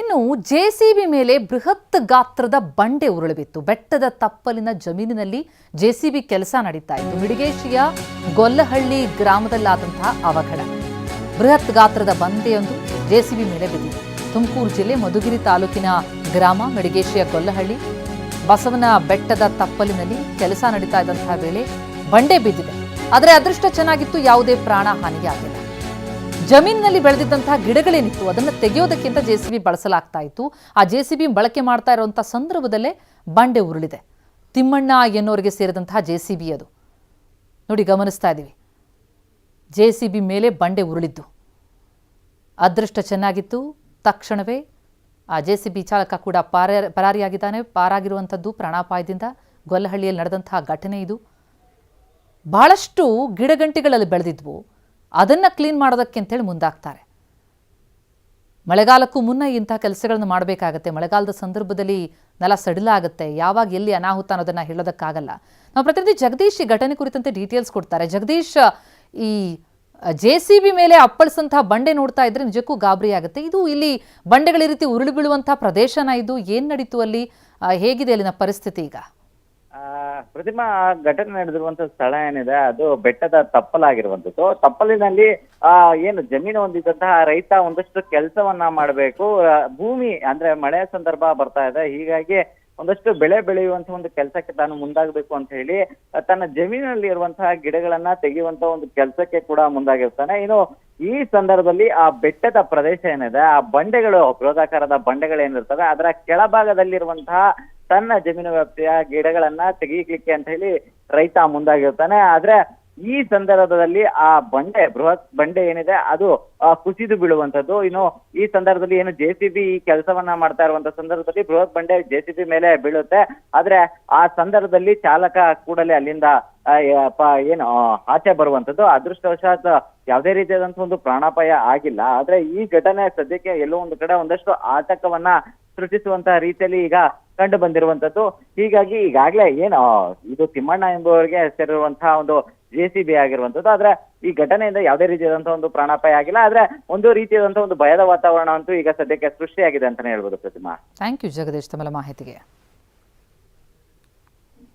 ಇನ್ನು ಜೆಸಿಬಿ ಮೇಲೆ ಬೃಹತ್ ಗಾತ್ರದ ಬಂಡೆ ಉರುಳಿಬಿತ್ತು. ಬೆಟ್ಟದ ತಪ್ಪಲಿನ ಜಮೀನಿನಲ್ಲಿ ಜೆಸಿಬಿ ಕೆಲಸ ನಡೀತಾ ಇತ್ತು. ಮಿಡಿಗೇಶಿಯ ಗೊಲ್ಲಹಳ್ಳಿ ಗ್ರಾಮದಲ್ಲಾದಂತಹ ಅವಘಡ. ಬೃಹತ್ ಗಾತ್ರದ ಬಂಡೆಯೊಂದು ಜೆಸಿಬಿ ಮೇಲೆ ಬಿದ್ದಿದೆ. ತುಮಕೂರು ಜಿಲ್ಲೆ ಮಧುಗಿರಿ ತಾಲೂಕಿನ ಗ್ರಾಮ ಮಿಡಿಗೇಶಿಯ ಗೊಲ್ಲಹಳ್ಳಿ. ಬಸವನ ಬೆಟ್ಟದ ತಪ್ಪಲಿನಲ್ಲಿ ಕೆಲಸ ನಡೀತಾ ಇದ್ದಂತಹ ವೇಳೆ ಬಂಡೆ ಬಿದ್ದಿದೆ. ಆದರೆ ಅದೃಷ್ಟ ಚೆನ್ನಾಗಿತ್ತು, ಯಾವುದೇ ಪ್ರಾಣ ಹಾನಿಯಾಗಿಲ್ಲ. ಜಮೀನಿನಲ್ಲಿ ಬೆಳೆದಿದ್ದಂತಹ ಗಿಡಗಳೇನಿತ್ತು ಅದನ್ನು ತೆಗೆಯೋದಕ್ಕಿಂತ ಜೆಸಿಬಿ ಬಳಸಲಾಗ್ತಾ ಇತ್ತು. ಆ ಜೆಸಿಬಿ ಬಳಕೆ ಮಾಡ್ತಾ ಇರುವಂತಹ ಸಂದರ್ಭದಲ್ಲೇ ಬಂಡೆ ಉರುಳಿದೆ. ತಿಮ್ಮಣ್ಣ ಎನ್ನುವರಿಗೆ ಸೇರಿದಂತಹ ಜೆಸಿಬಿ ಅದು. ನೋಡಿ, ಗಮನಿಸ್ತಾ ಇದ್ದೀವಿ, ಜೆಸಿಬಿ ಮೇಲೆ ಬಂಡೆ ಉರುಳಿದ್ದು. ಅದೃಷ್ಟ ಚೆನ್ನಾಗಿತ್ತು, ತಕ್ಷಣವೇ ಆ ಜೆಸಿಬಿ ಚಾಲಕ ಕೂಡ ಪರಾರಿಯಾಗಿದ್ದಾನೆ. ಪಾರಾಗಿರುವಂಥದ್ದು ಪ್ರಾಣಾಪಾಯದಿಂದ. ಗೊಲ್ಲಹಳ್ಳಿಯಲ್ಲಿ ನಡೆದಂತಹ ಘಟನೆ ಇದು. ಬಹಳಷ್ಟು ಗಿಡಗಂಟಿಗಳಲ್ಲಿ ಬೆಳೆದಿದ್ವು, ಅದನ್ನು ಕ್ಲೀನ್ ಮಾಡೋದಕ್ಕೆ ಅಂತೇಳಿ ಮುಂದಾಗ್ತಾರೆ. ಮಳೆಗಾಲಕ್ಕೂ ಮುನ್ನ ಇಂತಹ ಕೆಲಸಗಳನ್ನು ಮಾಡಬೇಕಾಗತ್ತೆ. ಮಳೆಗಾಲದ ಸಂದರ್ಭದಲ್ಲಿ ನೆಲ ಸಡಿಲಾಗುತ್ತೆ. ಯಾವಾಗ ಎಲ್ಲಿ ಅನಾಹುತ ಅನ್ನೋದನ್ನು ಹೇಳೋದಕ್ಕಾಗಲ್ಲ. ನಾವು ಪ್ರತಿನಿಧಿ ಜಗದೀಶ್ ಈ ಘಟನೆ ಕುರಿತಂತೆ ಡೀಟೇಲ್ಸ್ ಕೊಡ್ತಾರೆ. ಜಗದೀಶ್, ಈ ಜೆಸಿಬಿ ಮೇಲೆ ಅಪ್ಪಳಿಸಂತಹ ಬಂಡೆ ನೋಡ್ತಾ ಇದ್ರೆ ನಿಜಕ್ಕೂ ಗಾಬರಿ ಆಗುತ್ತೆ. ಇದು ಇಲ್ಲಿ ಬಂಡೆಗಳ ರೀತಿ ಉರುಳಿ ಬೀಳುವಂತಹ ಪ್ರದೇಶನ ಇದು? ಏನ್ ನಡೀತು ಅಲ್ಲಿ? ಹೇಗಿದೆ ಅಲ್ಲಿನ ಪರಿಸ್ಥಿತಿ ಈಗ? ಪ್ರತಿಮಾ, ಘಟನೆ ನಡೆದಿರುವಂತಹ ಸ್ಥಳ ಏನಿದೆ ಅದು ಬೆಟ್ಟದ ತಪ್ಪಲಾಗಿರುವಂತದ್ದು. ತಪ್ಪಲಿನಲ್ಲಿ ಏನು ಜಮೀನು ಹೊಂದಿದಂತಹ ರೈತ ಒಂದಷ್ಟು ಕೆಲಸವನ್ನ ಮಾಡಬೇಕು. ಭೂಮಿ ಅಂದ್ರೆ ಮಳೆಯ ಸಂದರ್ಭ ಬರ್ತಾ ಇದೆ, ಹೀಗಾಗಿ ಒಂದಷ್ಟು ಬೆಳೆ ಬೆಳೆಯುವಂತಹ ಒಂದು ಕೆಲಸಕ್ಕೆ ತಾನು ಮುಂದಾಗಬೇಕು ಅಂತ ಹೇಳಿ ತನ್ನ ಜಮೀನಲ್ಲಿ ಇರುವಂತಹ ಗಿಡಗಳನ್ನ ತೆಗೆಯುವಂತ ಒಂದು ಕೆಲಸಕ್ಕೆ ಕೂಡ ಮುಂದಾಗಿರ್ತಾನೆ. ಇನ್ನು ಈ ಸಂದರ್ಭದಲ್ಲಿ ಆ ಬೆಟ್ಟದ ಪ್ರದೇಶ ಏನಿದೆ, ಆ ಬಂಡೆಗಳು, ಬೃಹದಾಕಾರದ ಬಂಡೆಗಳು ಏನಿರ್ತವೆ, ಅದರ ಕೆಳಭಾಗದಲ್ಲಿರುವಂತಹ ತನ್ನ ಜಮೀನು ವ್ಯಾಪ್ತಿಯ ಗಿಡಗಳನ್ನ ತೆಗೀಲಿಕ್ಕೆ ಅಂತ ಹೇಳಿ ರೈತ ಮುಂದಾಗಿರ್ತಾನೆ. ಆದ್ರೆ ಈ ಸಂದರ್ಭದಲ್ಲಿ ಆ ಬಂಡೆ, ಬೃಹತ್ ಬಂಡೆ ಏನಿದೆ ಅದು ಕುಸಿದು ಬೀಳುವಂತದ್ದು. ಇನ್ನು ಈ ಸಂದರ್ಭದಲ್ಲಿ ಏನು ಜೆಸಿಬಿ ಈ ಕೆಲಸವನ್ನ ಮಾಡ್ತಾ ಇರುವಂತ ಸಂದರ್ಭದಲ್ಲಿ ಬೃಹತ್ ಬಂಡೆ ಜೆಸಿಬಿ ಮೇಲೆ ಬೀಳುತ್ತೆ. ಆದ್ರೆ ಆ ಸಂದರ್ಭದಲ್ಲಿ ಚಾಲಕ ಕೂಡಲೇ ಅಲ್ಲಿಂದ ಏನು ಆಚೆ ಬರುವಂತದ್ದು. ಅದೃಷ್ಟವಶಾತ್ ಯಾವುದೇ ರೀತಿಯಾದಂತಹ ಒಂದು ಪ್ರಾಣಾಪಾಯ ಆಗಿಲ್ಲ. ಆದ್ರೆ ಈ ಘಟನೆ ಸದ್ಯಕ್ಕೆ ಎಲ್ಲೋ ಒಂದು ಕಡೆ ಒಂದಷ್ಟು ಆತಂಕವನ್ನ ಸೃಷ್ಟಿಸುವಂತಹ ರೀತಿಯಲ್ಲಿ ಈಗ ಕಂಡು ಬಂದಿರುವಂತದ್ದು. ಹೀಗಾಗಿ ಈಗಾಗ್ಲೇ ಏನು ಇದು ತಿಮ್ಮಣ್ಣ ಎಂಬುವರಿಗೆ ಸೇರಿರುವಂತಹ ಒಂದು ಜೆಸಿಬಿ ಆಗಿರುವಂತದ್ದು. ಆದ್ರೆ ಈ ಘಟನೆಯಿಂದ ಯಾವುದೇ ರೀತಿಯಾದಂತಹ ಒಂದು ಪ್ರಾಣಾಪಾಯ ಆಗಿಲ್ಲ. ಆದ್ರೆ ಒಂದು ರೀತಿಯಾದಂತಹ ಒಂದು ಭಯದ ವಾತಾವರಣ ಅಂತೂ ಈಗ ಸದ್ಯಕ್ಕೆ ಸೃಷ್ಟಿಯಾಗಿದೆ ಅಂತಾನೆ ಹೇಳ್ಬೋದು ಪ್ರತಿಮಾ. ಥ್ಯಾಂಕ್ ಯು ಜಗದೀಶ್, ತಮ್ಮ ಮಾಹಿತಿಗೆ.